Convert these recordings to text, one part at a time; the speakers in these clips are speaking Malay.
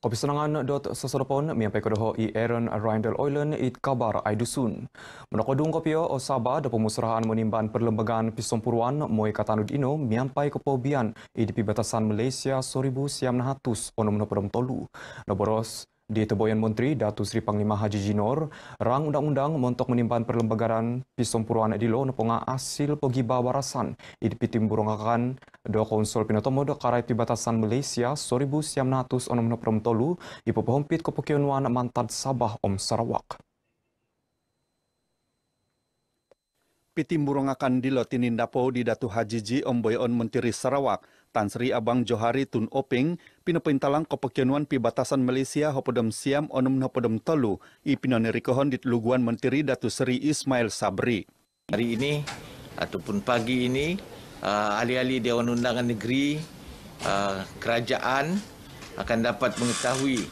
Kopi Senangan .seserpon miampai kedoho i Aaron Rindle Oilen it kabar ai dusun. Menakodung kopio o Sabah da pemusrahan menimban perlembagaan pisompuruan moi katanud ino miampai kepobian i di batasan Malaysia 1900 ono menopodom tolu. Noboros di Teboyan Menteri Datu Sri Panglima Haji Jinor, rang undang-undang montok menimban perlembagaan pisompuruan dilo neponga asil pegiba barasan i di pitimburungakan do konsul pinotomo do karai pibatasan Malaysia 1900 ono menopodom tolu i popohompit kopokionuan mantad Sabah Om Sarawak. Pitimburungakan dilo tinindapo di Datu Hajiji Omboyon Menteri Sarawak, Tan Sri Abang Johari Tun Openg, pinapintalang kopokionuan pi batasan Malaysia hopodom siam onum hopodom tolu, i pinonirikohon di Luguan Menteri Datu Sri Ismail Sabri. Hari ini ataupun pagi ini, ahli-ahli Dewan Undangan Negeri, kerajaan akan dapat mengetahui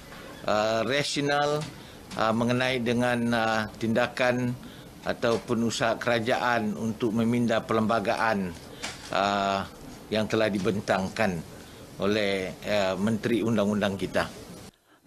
rasional mengenai dengan tindakan ataupun usaha kerajaan untuk meminda perlembagaan yang telah dibentangkan oleh Menteri Undang-Undang kita.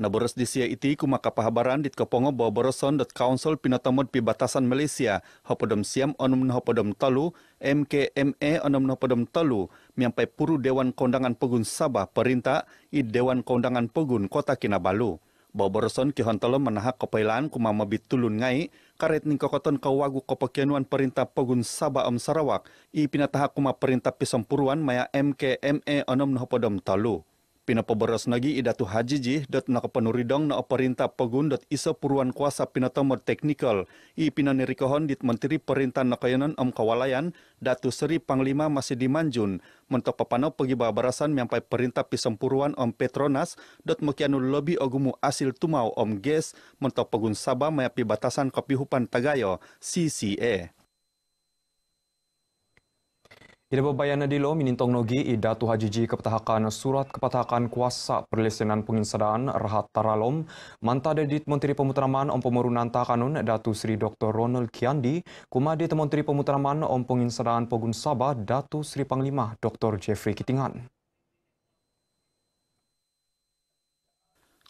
Naboros di sia iti kumaka pahabaran dit kepongo boboroson council pinotomod pi batasan Malaysia hopodom siam onum hopodom tolu MKMA onum hopodom tolu miampai puru Dewan Kondangan Pegun Sabah perintah i Dewan Kondangan Pegun Kota Kinabalu. Boboroson kihontolo menahak kepailan kuma mabit tulun ngai karet ning kokoton kawagu kopokienuan perintah Pegun Sabah Om Sarawak i pinatahak kuma perintah pisompuruan maya MKMA onum hopodom tolu. Pinapoboros nagi idatu hajiji dot nakapenuridong na perintah Pegun dot iso puruan kuasa pinatomod teknikal i pinanirikohon dit Menteri Perintah Nakayanan Om Kawalayan Datu Sri Panglima masih dimanjun mentok papano pegiba barasan miampai perintah pisompuruan Om Petronas dot mekianu lebih ogumu asil tumau Om Ges mentok Pegun Sabah mayapi batasan Kopihupan Tagayo CCA. Ida babayana dilo minintong nogi i Datu Hajiji kepetahakan surat kepetahakan kuasa perlesenan penginsadaan Rahat Taralom mantada dit Menteri Pemuteraman Om Pemerunan Takanun Datu Sri Dr. Ronald Kiandi kuma dit Menteri Pemuteraman Om Penginsadaan Pegun Sabah Datu Sri Panglima Dr. Jeffrey Kitingan.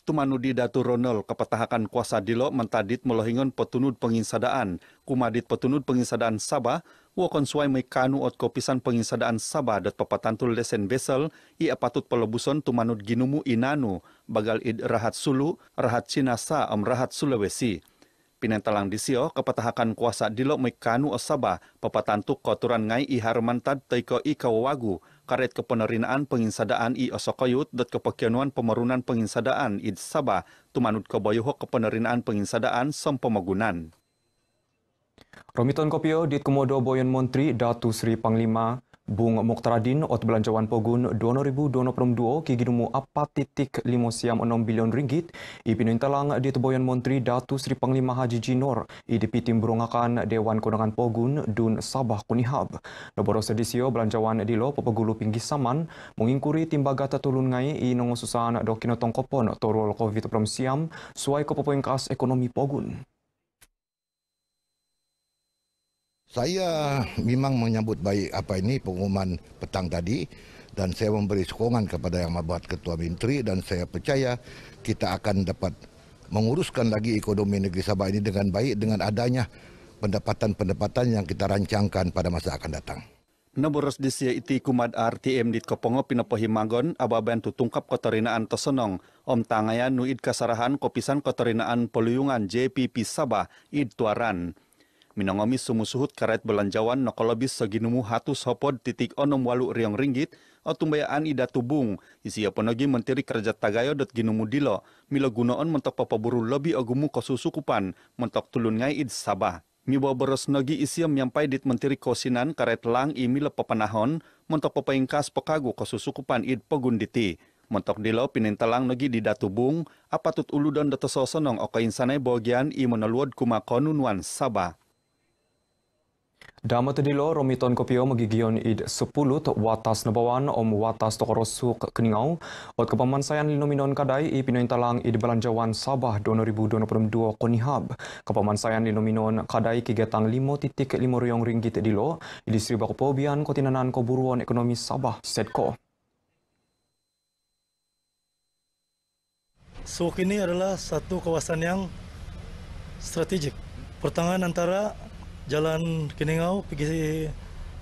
Tumanudi Datu Ronald kepetahakan kuasa dilo mentadit melohingon petunud penginsadaan kumadit petunud penginsadaan Sabah wakon suai mekanu ot kopisan penginsadaan Sabah dat papatantul lesen besel i apatut pelebuson tumanud ginumu inanu bagal id Rahat Sulu Rahat Cinasa Rahat Sulawesi. Pinentalang disio kepetahakan kuasa dilo mekanu o Sabah papatantuk koturan ngai i harmantad taiko i kawawagu karet kepenerinaan penginsadaan i osokoyut dat kepekianuan pemerunan penginsadaan id Sabah tumanut kebayuho kepenerinaan penginsadaan som pemagunan. Romiton kopio dit Komodo Boyan Menteri Datu Sri Panglima Bung Mukhtaradin ot belanjawan Pegun 2022 ki ginumu 4.56 bilion ringgit i pinintalang dit Boyan Menteri Datu Sri Panglima Haji Jinor i dipitim burungakan Dewan Kondangan Pegun Dun Sabah Kunihab. Noboros edisio belanjawan dilo popegulu pinggi saman mengingkuri timbaga tatulun ngai i nongosusan do kinotong kopon torol COVID siam suai kepopoingkas ekonomi Pegun. Saya memang menyambut baik apa ini pengumuman petang tadi dan saya memberi sokongan kepada yang membuat Ketua Menteri dan saya percaya kita akan dapat menguruskan lagi ekonomi negeri Sabah ini dengan baik dengan adanya pendapatan-pendapatan yang kita rancangkan pada masa akan datang. Naboros di sia iti kumad RTM dit kopongo pinapahimagon ababan tutungkap kotorinaan tosonong Om Tangayan nuid kasarahan kopisan kotorinaan peluyungan JPP Sabah id tuaran. Minangomi sumusuhut karet belanjawan nakolobis seginumu hatus hopod titik onom walu riong ringgit o tumbayaan ida tubung isia ponogi Menteri Kerja Tagayo dot ginumu dilo milo gunoon mentok papaburu lebih ogumu kosusukupan mentok tulun ngai id Sabah. Mibawa boros nogi isia menyampai dit Menteri Kosinan karet lang i milo papanahon mentok papaingkas pekagu kosusukupan id Pegunditi. Mentok dilo pinintalang nogi di datubung apatut uludon datososonong o kainsanay bagian i meneluod kuma konunwan Sabah. Damat dilo romiton kopio magigion id 10 watas nabawan Om watas tokorosuk keningau ot kepamansayan linominon kadai i pinointalang id belanjawan Sabah 2022 konihab kepamansayan linominon kadai kigetang 5.5 riong ringgit dilo i distriba kopobian kotinanan koburuan ekonomi Sabah Sedco. Sok ini adalah satu kawasan yang strategik. Pertengahan antara Jalan Keningau pergi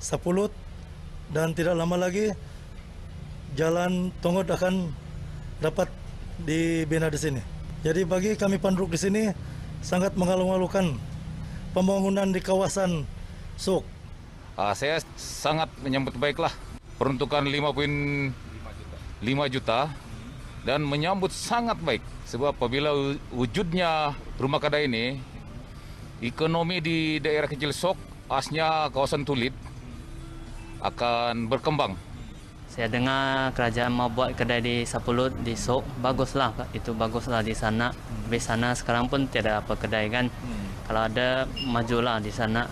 Sapulut dan tidak lama lagi Jalan Tongot akan dapat dibina di sini. Jadi bagi kami penduduk di sini sangat mengalu-alukan pembangunan di kawasan Sok. Saya sangat menyambut baiklah peruntukan 5,5 juta dan menyambut sangat baik sebab apabila wujudnya rumah kedai ini, ekonomi di daerah kecil Sok, asnya kawasan Tulit, akan berkembang. Saya dengar kerajaan mau buat kedai di Sapulut, di Sok, baguslah, itu baguslah di sana. Di sana sekarang pun tiada apa kedai kan. Kalau ada, majulah di sana.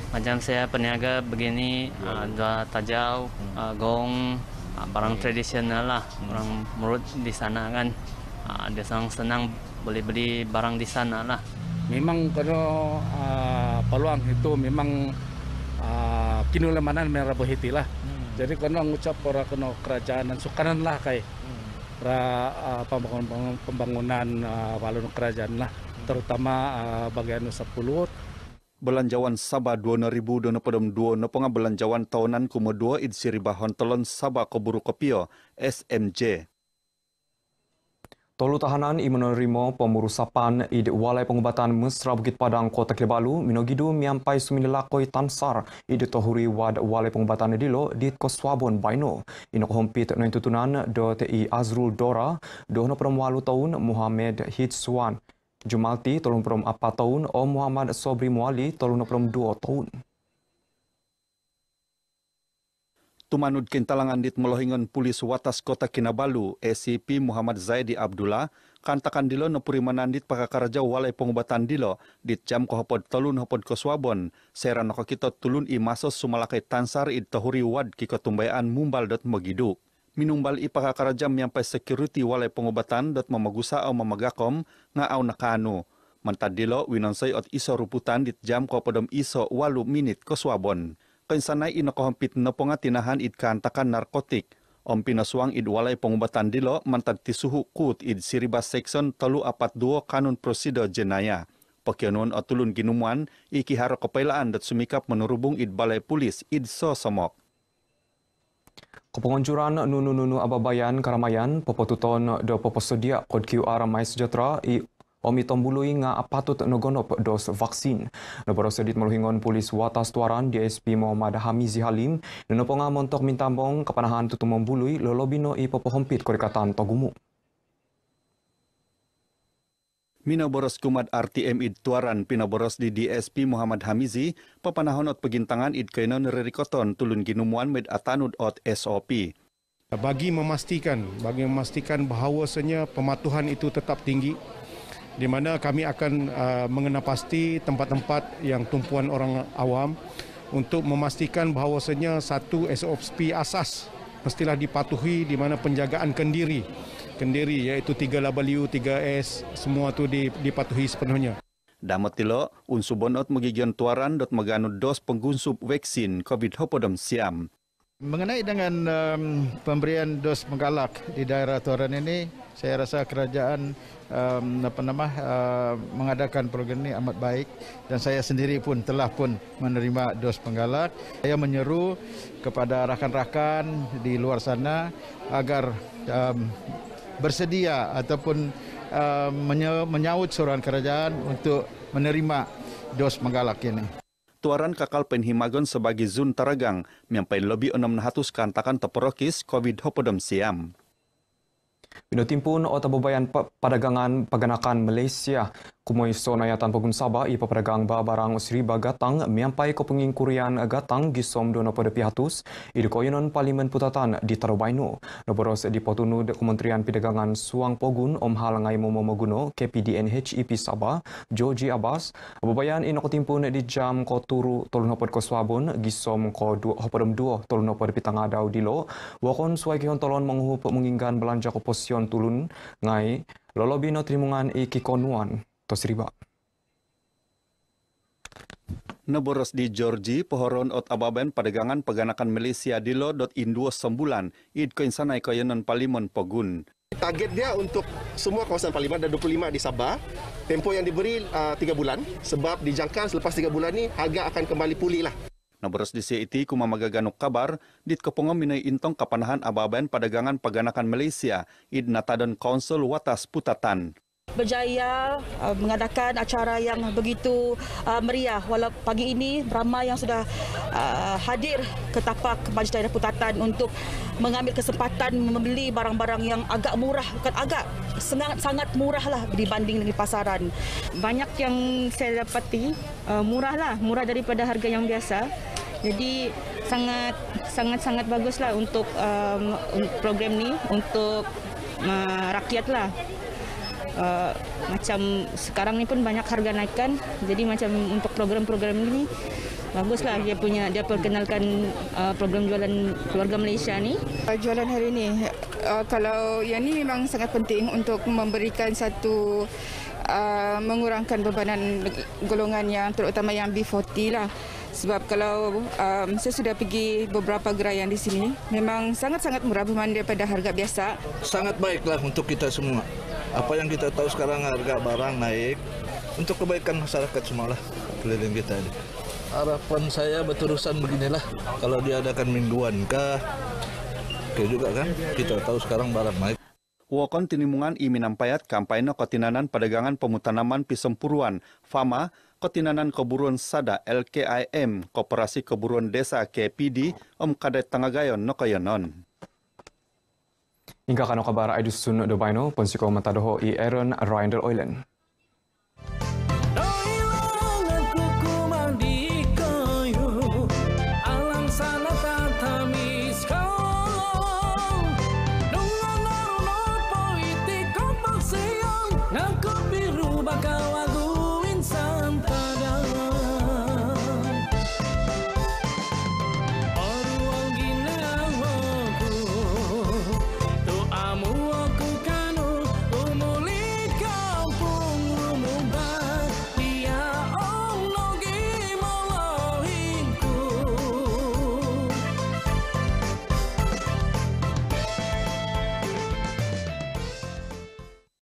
Macam saya peniaga begini, dua tajau, gong, barang tradisional lah. Orang Murut di sana kan. Dia senang boleh beli barang di sana lah. Memang kalau peluang itu memang kinulemanan merah hiti lah. Jadi kalau ngucap orang kena kerajaan dan sukanan lah kai pembangunan walun kerajaan lah, terutama bagian Sapulut. Belanjawan Sabah 2022 noponga belanjawan tahunan kumudua id siribahon telon Sabah keburu kopio SMJ. Tolu tahanan menerima pemurusapan id Walai Pengubatan Mesra Bukit Padang Kota Kinabalu minogidu miampai suminilakoi tansar id tohuri wad Walai Pengubatan dilo di Koswabon Baino. Inok hompit nointutunan do TI Azrul Dora do no peremwalu tahun Muhammad Hitswan Jumalti tolong perom 4 tahun o Muhammad Sobri Muali tolong perom 2 tahun. Tumanud kintalangan dit melohingon pulis watas Kota Kinabalu, SCP Muhammad Zaidi Abdullah, kantakan dilo no purimanandit pakakarja Walai Pengubatan dilo, dit jam kohopod telun hopod Koswabon, seran kita tulun imasos sumalakai tansar id tahuri wad kikotumbayaan mumbal.mogidu. Minumbal ipakakarja miampai security Walai Pengubatan mamagusa au mamagakom nga au nakanu. Mantad dilo winonsay ot iso ruputan dit jam kohopodom iso 8 minit Koswabon. Kansanay inokohampit na ponga tinahan id kantakan narkotik. Om pinaswang id Walai Pengubatan dilo mantad tisuhu kut id siribas section 342 kanun prosedur jenaya. Pokyonon o tulun ginumuan ikiharo kapailaan dat sumikap menurubung id balai pulis id so somok. Kepenguncuran nunu ababayan Karamayan pepotuton do peposedia kod QR Mai Sejahtera i Omi tombului nga apatut nogonop dos vaksin. Noboro sedit meluhingon polis watas tuaran DSP Muhammad Hamizi Halim nenoponga montok mintambong kepanahan tutu membului lolobino i popohompit korikatan togumu. Minaboros kumat RTM id tuaran pinaboros di DSP Muhammad Hamizi papanahon ot pegintangan id kainon rerikoton tulun ginumuan med atanud ot SOP. Bagi memastikan bahawasanya pematuhan itu tetap tinggi, di mana kami akan mengenal pasti tempat-tempat yang tumpuan orang awam untuk memastikan bahawasanya satu SOP asas mestilah dipatuhi, di mana penjagaan kendiri iaitu 3W, 3S semua itu dipatuhi sepenuhnya. Damatilo unsubonot magigion tuaran dot maganud dos penggunsup vaksin COVID-19 siam. Mengenai dengan pemberian dos menggalak di daerah tuaran ini, saya rasa kerajaan mengadakan program ini amat baik dan saya sendiri pun telah menerima dos penggalak. Saya menyeru kepada rakan-rakan di luar sana agar bersedia ataupun menyahut seruan kerajaan untuk menerima dos menggalak ini. Tuaran kakal penhimagon sebagai zon taragang miampai lebih 600 kantakan teperokis COVID-19 siam. Pinotimpun o tababayan padagangan paganakan Malaysia kumoi sonayatan pagun Sabah i papadagang barang seriba gatang miampai ko pengingkurian gatang gisom dono pada pihatus i koyonon Parlimen Putatan di Tarubaino noboros di potunud Kementerian Perdagangan Suang Pogun om hal ngai momoguno KPDNHEP Sabah Joji Abbas babayan ino kotimpun di jam ko turu tolun hopod ko swabon gisom ko hopodom 2 tolun hopod pitangadau dilo wakon suai kihon tolon menghup menginggan belanja ko posion tulun ngai lolobino trimungan i kikonuan Tosriba. Neboros di Georgia, pohoron ot ababen perdagangan paganakan Malaysia dilo.in 2 sembulan id koinsanay koyonon Parlimen Pogun. Target dia untuk semua kawasan Parlimen dan 25 di Sabah. Tempoh yang diberi 3 bulan sebab dijangka selepas 3 bulan ni harga akan kembali pulih lah. Naboros di iti kuma magaganok kabar dit kepongo minay intong kapanahan ababen padagangan paganakan Malaysia id Natadon Council Watas Putatan. Berjaya mengadakan acara yang begitu meriah. Walau pagi ini ramai yang sudah hadir ke tapak Majlis Daerah Putatan untuk mengambil kesempatan membeli barang-barang yang agak murah, bukan agak, sangat murah lah dibanding dengan pasaran. Banyak yang saya dapati murah daripada harga yang biasa. Jadi sangat baguslah untuk program ni untuk rakyat lah. Macam sekarang ni pun banyak harga naikkan, jadi macam untuk program-program ini baguslah dia perkenalkan program jualan keluarga Malaysia ni. Jualan hari ini, kalau yang ni memang sangat penting untuk memberikan satu mengurangkan bebanan golongan yang terutama yang B40 lah. Sebab kalau saya sudah pergi beberapa gerai yang di sini, memang sangat murah berbanding daripada harga biasa. Sangat baiklah untuk kita semua. Apa yang kita tahu sekarang harga barang naik untuk kebaikan masyarakat semualah keliling kita ini. Harapan saya berterusan beginilah. Kalau diadakan mingguan kah, oke juga kan? Kita tahu sekarang barang naik. Wakon tinimungan iminampayat kampanye kotinanan padagangan pemutanaman Pisompuruan, FAMA, kotinanan keburuan sada LKIM, Koperasi Keburuan Desa KPD, Kadet Tangagayon Nokoyonon. Hingga kano kabar Aidusun Dobaino, Ponsiko Matadoho I Aaron Rindel Oilen.